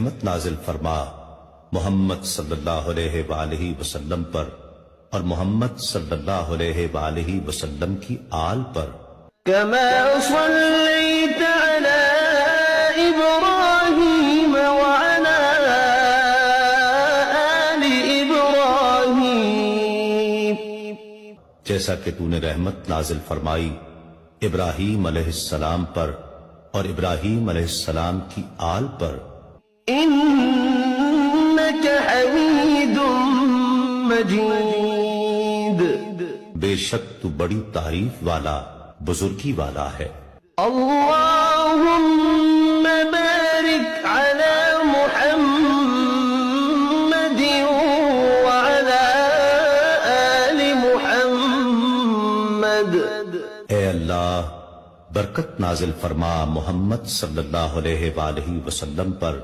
رحمت نازل فرما محمد صلی اللہ علیہ وآلہ وسلم پر اور محمد صلی اللہ علیہ وآلہ وسلم کی آل پر. كما صليت على إبراهيم وعلى آل إبراهيم جیسا کہ تو نے رحمت نازل فرمائی ابراہیم علیہ السلام پر اور ابراہیم علیہ السلام کی آل پر. إنك حميد مجيد. بے شک تو بڑی تعریف والا بزرگی والا ہے. اللهم بارك على محمد وعلى آل محمد. اے اللہ برکت نازل فرما محمد صلی اللہ علیہ وآلہ وسلم پر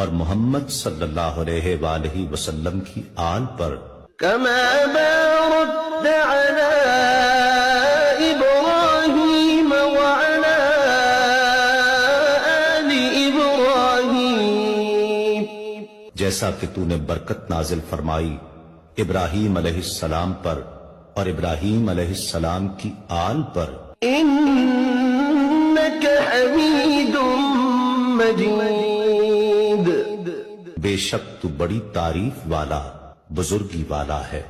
اور محمد صلی اللہ علیہ وآلہ وسلم کی آل پر. كما باركت على إبراهيم وعلى آل إبراهيم جیسا کہ تو نے برکت نازل فرمائی ابراہیم علیہ السلام پر اور ابراہیم علیہ السلام کی آل پر. إنك حميد مجيد. بے شک تو بڑی تعریف والا بزرگی والا ہے.